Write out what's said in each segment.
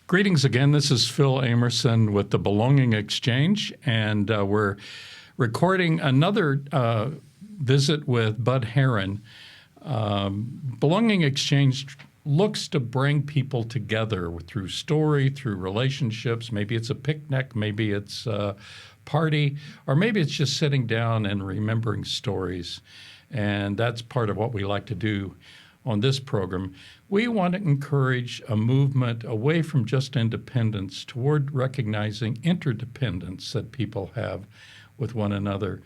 Greetings again. This is Phil Amerson with the Belonging Exchange, and we're recording another visit with Bud Herron. Belonging Exchange looks to bring people together through story, through relationships. Maybe it's a picnic, maybe it's a party, or maybe it's just sitting down and remembering stories. And that's part of what we like to do on this program. We want to encourage a movement away from just independence toward recognizing interdependence that people have with one another.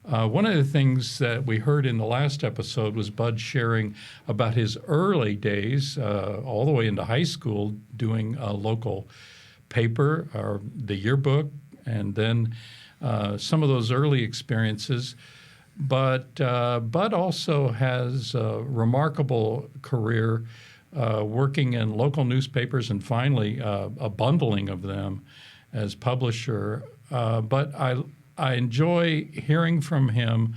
One of the things that we heard in the last episode was Bud sharing about his early days, all the way into high school, doing a local paper, or the yearbook, and then some of those early experiences. But Bud also has a remarkable career working in local newspapers and finally a bundling of them as publisher. But I enjoy hearing from him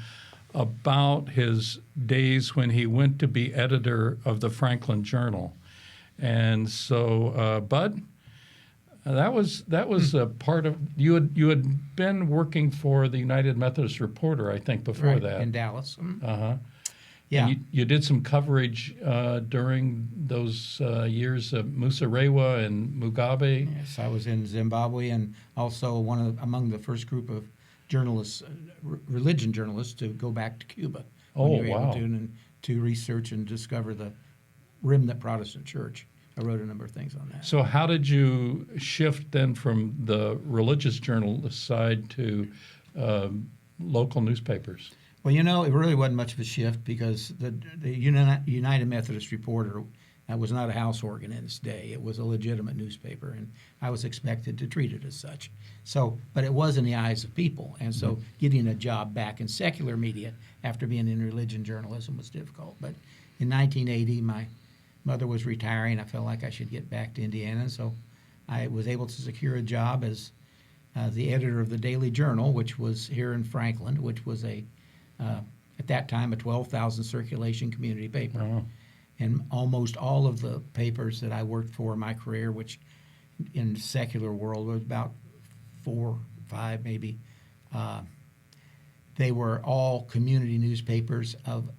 about his days when he went to be editor of the Franklin Journal. And so, Bud, that was a part of you had been working for the United Methodist Reporter, I think, before that in Dallas. Yeah, and you did some coverage during those years of Musarewa and Mugabe. Yes, I was in Zimbabwe and also among the first group of journalists, religion journalists, to go back to Cuba. Wow! To research and discover the remnant Protestant church. I wrote a number of things on that. So how did you shift then from the religious journalist side to local newspapers? Well, it really wasn't much of a shift because the United Methodist Reporter was not a house organ in its day. It was a legitimate newspaper, and I was expected to treat it as such. But it was in the eyes of people, and so getting a job back in secular media after being in religion journalism was difficult. But in 1980, my mother was retiring. I felt like I should get back to Indiana, so I was able to secure a job as the editor of the Daily Journal, which was here in Franklin, which was at that time a 12,000 circulation community paper. Oh. And almost all of the papers that I worked for in my career, which in the secular world was about 4, 5 maybe, they were all community newspapers of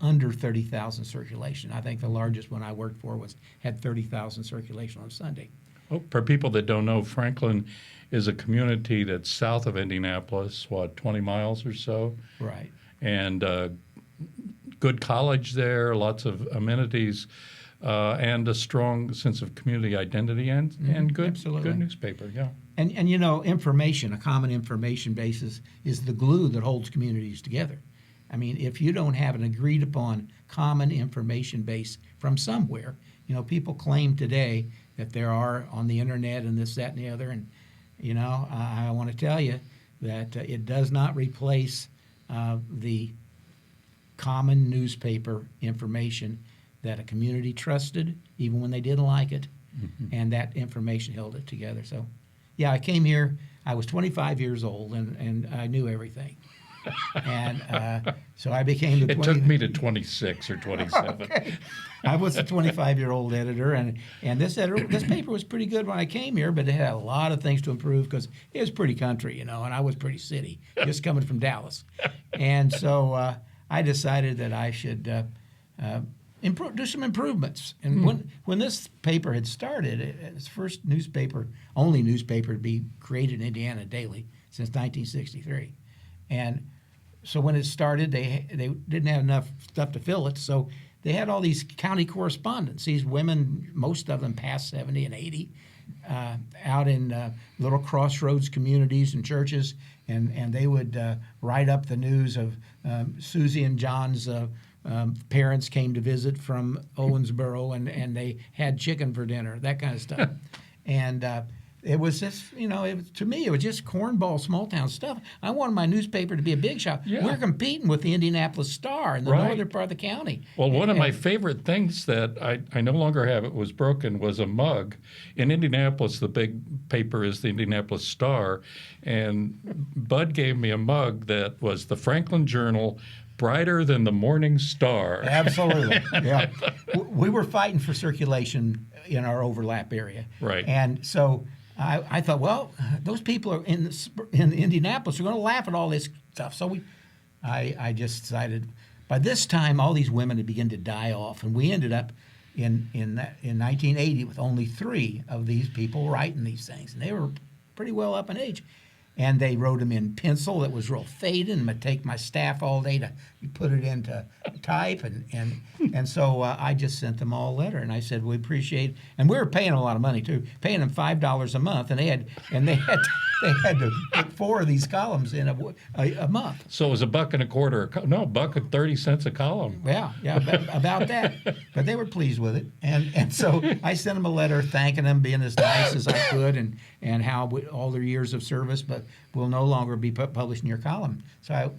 under 30,000 circulation. I think the largest one I worked for had 30,000 circulation on Sunday. Oh, for people that don't know, Franklin is a community that's south of Indianapolis, 20 miles or so? Right. And good college there, lots of amenities, and a strong sense of community identity and good newspaper, yeah. And information, a common information basis, is the glue that holds communities together. I mean, if you don't have an agreed upon common information base from somewhere, people claim today that there are on the internet and this, that, and the other. And, I want to tell you that it does not replace the common newspaper information that a community trusted, even when they didn't like it, and that information held it together. So, yeah, I came here. I was 25 years old, and I knew everything. And so I became the. It took me to 26 or 27. Okay. I was a 25-year-old editor, and this paper was pretty good when I came here, but it had a lot of things to improve because it was pretty country, and I was pretty city, just coming from Dallas. And so I decided that I should do some improvements. And when this paper had started, its first only newspaper to be created in Indiana daily since 1963. And so when it started, they didn't have enough stuff to fill it, so they had all these county correspondents, these women, most of them past 70 and 80, out in little crossroads communities and churches, and they would write up the news of Susie and John's parents came to visit from Owensboro, and they had chicken for dinner, that kind of stuff. And it was just, to me, it was just cornball, small-town stuff. I wanted my newspaper to be a big shot. Yeah. We're competing with the Indianapolis Star in the northern part of the county. Well, one of my favorite things that I no longer have, it was broken, was a mug. In Indianapolis, the big paper is the Indianapolis Star, and Bud gave me a mug that was the Franklin Journal, brighter than the morning star. Absolutely, yeah. We were fighting for circulation in our overlap area. Right. And so I thought, well, those people are in Indianapolis are going to laugh at all this stuff. So I just decided. By this time, all these women had begun to die off, and we ended up in 1980 with only 3 of these people writing these things, and they were pretty well up in age. And they wrote them in pencil that was real faded, and it'd take my staff all day to put it into type, and so I just sent them all a letter, and I said we appreciate, and we were paying a lot of money too, paying them $5 a month, and they had to put 4 of these columns in a month. So it was $1.25 $1.30 a column. Yeah, about that. But they were pleased with it, and so I sent them a letter thanking them, being as nice as I could, and how all their years of service, but will no longer be published in your column. So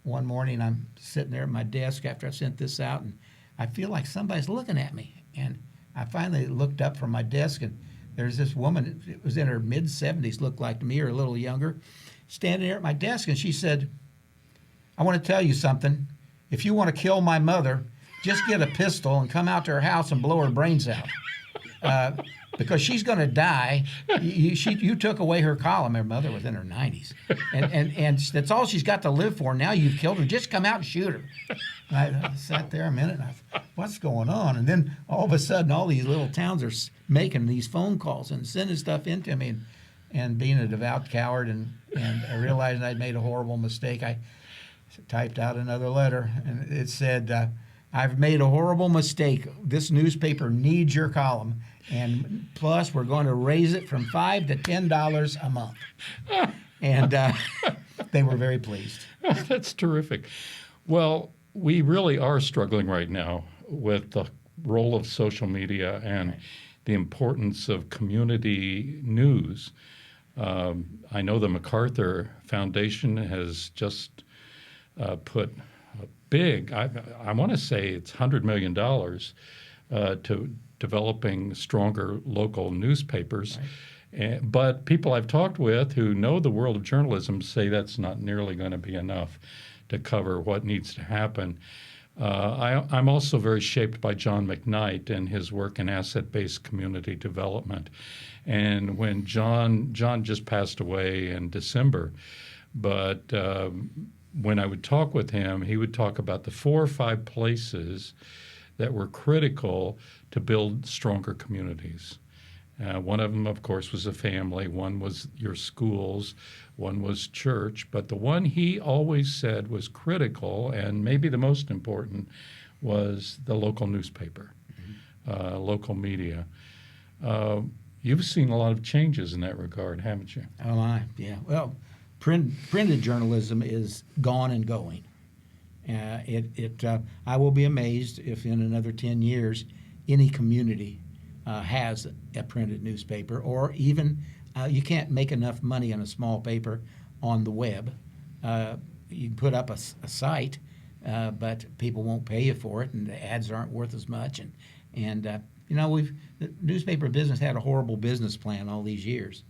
one morning I'm sitting there at my desk after I sent this out, and I feel like somebody's looking at me, and I finally looked up from my desk, and there's this woman. It was in her mid-70s, looked like to me, or a little younger, standing there at my desk, and she said, "I want to tell you something. If you want to kill my mother, just get a pistol and come out to her house and blow her brains out. Because she's going to die. You took away her column." Her mother was in her 90s. And that's all she's got to live for. Now you've killed her. Just come out and shoot her. And I sat there a minute, and I thought, what's going on? And then all of a sudden, all these little towns are making these phone calls and sending stuff into me. And being a devout coward, and I realized I'd made a horrible mistake, I typed out another letter, and it said, "I've made a horrible mistake. This newspaper needs your column. And plus, we're going to raise it from $5 to $10 a month." And they were very pleased. That's terrific. Well, we really are struggling right now with the role of social media and the importance of community news. I know the MacArthur Foundation has just put a big, I want to say it's $100 million to developing stronger local newspapers. Right. But people I've talked with who know the world of journalism say that's not nearly going to be enough to cover what needs to happen. I'm also very shaped by John McKnight and his work in asset-based community development. And when John just passed away in December, but when I would talk with him, he would talk about the 4 or 5 places that were critical to build stronger communities. One of them, of course, was a family. One was your schools. One was church. But the one he always said was critical, and maybe the most important, was the local newspaper, local media. You've seen a lot of changes in that regard, haven't you? Oh, yeah. Well, printed journalism is gone and going. I will be amazed if in another 10 years any community has a printed newspaper, or even you can't make enough money on a small paper on the web. You can put up a site, but people won't pay you for it, and the ads aren't worth as much. And the newspaper business had a horrible business plan all these years,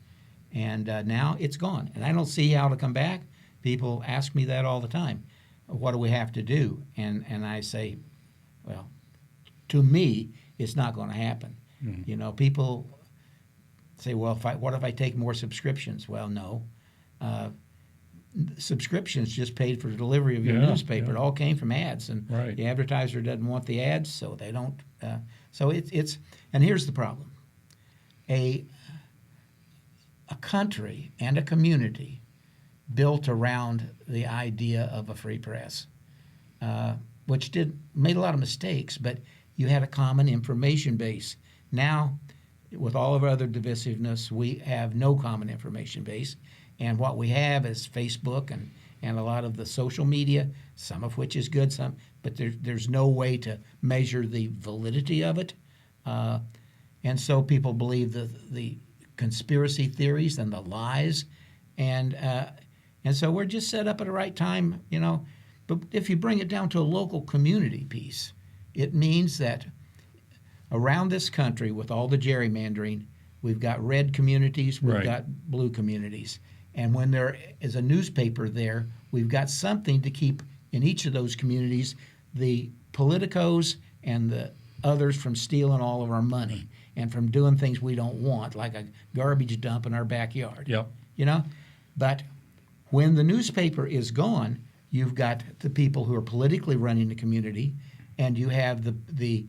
and now it's gone. And I don't see how to come back. People ask me that all the time. What do we have to do? And I say, well, to me, it's not going to happen. Mm-hmm. People say, well, what if I take more subscriptions? Well, no. Subscriptions just paid for the delivery of your newspaper. Yeah. It all came from ads, and the advertiser doesn't want the ads, so they don't. So it's and here's the problem: a country and a community built around the idea of a free press, which made a lot of mistakes, but you had a common information base. Now, with all of our other divisiveness, we have no common information base. And what we have is Facebook and a lot of the social media, some of which is good, but there's no way to measure the validity of it. And so people believe the conspiracy theories and the lies. And so we're just set up at the right time, But if you bring it down to a local community piece, it means that around this country, with all the gerrymandering, we've got red communities, we've got blue communities. And when there is a newspaper there, we've got something to keep in each of those communities the politicos and the others from stealing all of our money. and from doing things we don't want, like a garbage dump in our backyard. Yep. You know? But when the newspaper is gone, you've got the people who are politically running the community, and you have the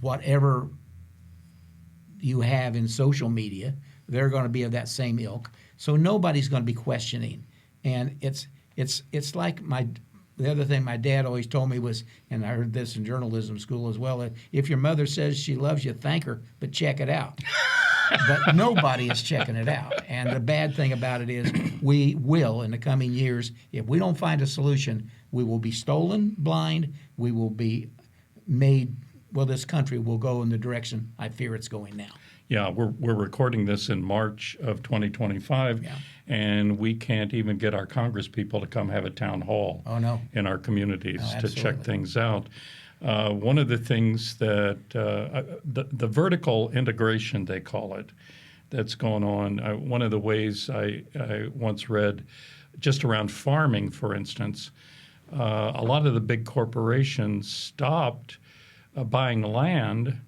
whatever you have in social media, they're going to be of that same ilk. So nobody's going to be questioning. And it's like the other thing my dad always told me was, and I heard this in journalism school as well, if your mother says she loves you, thank her, but check it out. But nobody is checking it out. And the bad thing about it is we will, in the coming years, if we don't find a solution, we will be stolen blind. We will be made, well, this country will go in the direction I fear it's going now. Yeah, we're recording this in March of 2025, and we can't even get our Congress people to come have a town hall in our communities to check things out. One of the things that the vertical integration, they call it, that's going on, one of the ways I once read, just around farming, for instance, a lot of the big corporations stopped buying land,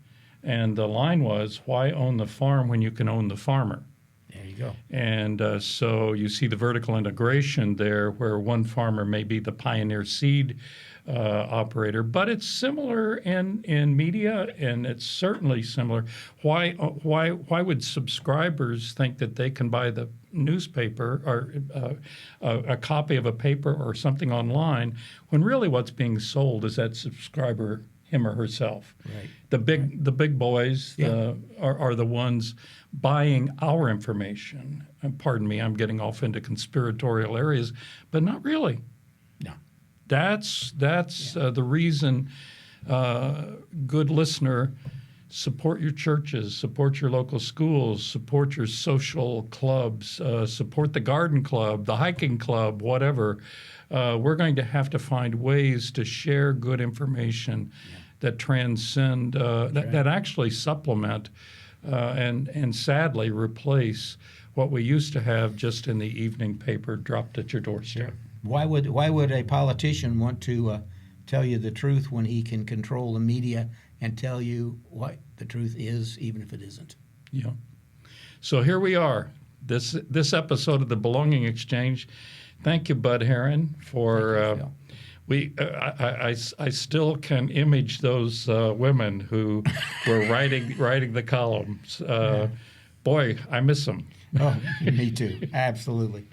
and the line was, why own the farm when you can own the farmer? There you go. And so you see the vertical integration there, where one farmer may be the pioneer seed operator, but it's similar in media, and it's certainly similar. Why would subscribers think that they can buy the newspaper or a copy of a paper or something online when really what's being sold is that subscriber, him or herself? Right. The big boys are the ones buying our information. Pardon me, I'm getting off into conspiratorial areas, but not really. No. That's the reason, good listener, support your churches, support your local schools, support your social clubs, support the garden club, the hiking club, whatever. We're going to have to find ways to share good information that transcend, that actually supplement and sadly replace what we used to have just in the evening paper dropped at your doorstep. Sure. Why would a politician want to tell you the truth when he can control the media and tell you what the truth is, even if it isn't? Yeah. So here we are, this episode of the Belonging Exchange. Thank you, Bud Herron, for I still can image those women who were writing the columns. Boy, I miss them. Oh, me too. Absolutely.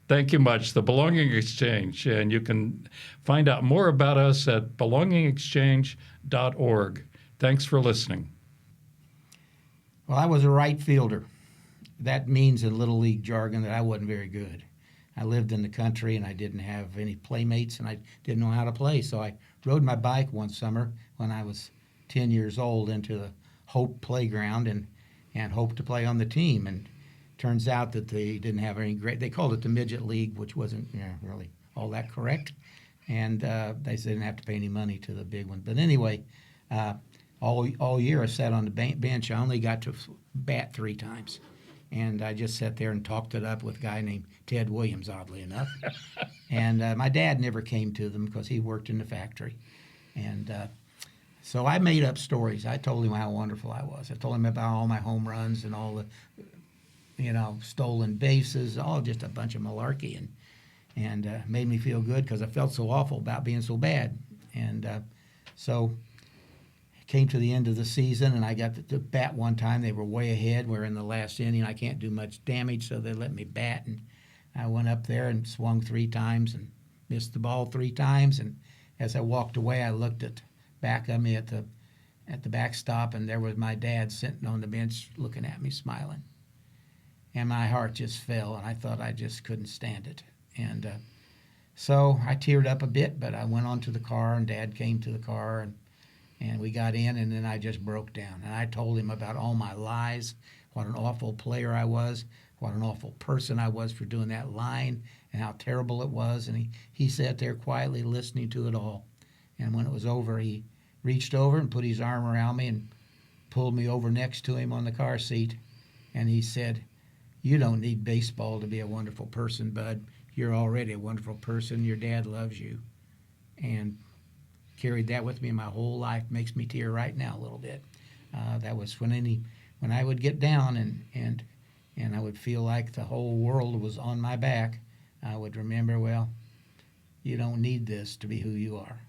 Thank you much. The Belonging Exchange, and you can find out more about us at belongingexchange.org. Thanks for listening. Well, I was a right fielder. That means in Little League jargon that I wasn't very good. I lived in the country, and I didn't have any playmates, and I didn't know how to play. So I rode my bike one summer when I was 10 years old into the Hope playground and hoped to play on the team. And turns out that they didn't have any great, they called it the Midget League, which wasn't really all that correct. And they said they didn't have to pay any money to the big one. But anyway, all year I sat on the bench. I only got to bat 3 times. And I just sat there and talked it up with a guy named Ted Williams, oddly enough. And my dad never came to them because he worked in the factory. And so I made up stories. I told him how wonderful I was. I told him about all my home runs and all the, stolen bases, all just a bunch of malarkey. And made me feel good because I felt so awful about being so bad. And so came to the end of the season, and I got to bat one time. They were way ahead. We were in the last inning. I can't do much damage, so they let me bat. And I went up there and swung 3 times and missed the ball 3 times. And as I walked away, I looked at back of me at the backstop, and there was my dad sitting on the bench looking at me, smiling. And my heart just fell, and I thought I just couldn't stand it. And so I teared up a bit, but I went on to the car, and Dad came to the car, and we got in, and then I just broke down. And I told him about all my lies, what an awful player I was, what an awful person I was for doing that line, and how terrible it was. And he sat there quietly listening to it all. And when it was over, he reached over and put his arm around me and pulled me over next to him on the car seat. And he said, "You don't need baseball to be a wonderful person, Bud. You're already a wonderful person. Your dad loves you." And carried that with me my whole life. Makes me tear right now a little bit. That was when I would get down and I would feel like the whole world was on my back. I would remember, well, you don't need this to be who you are.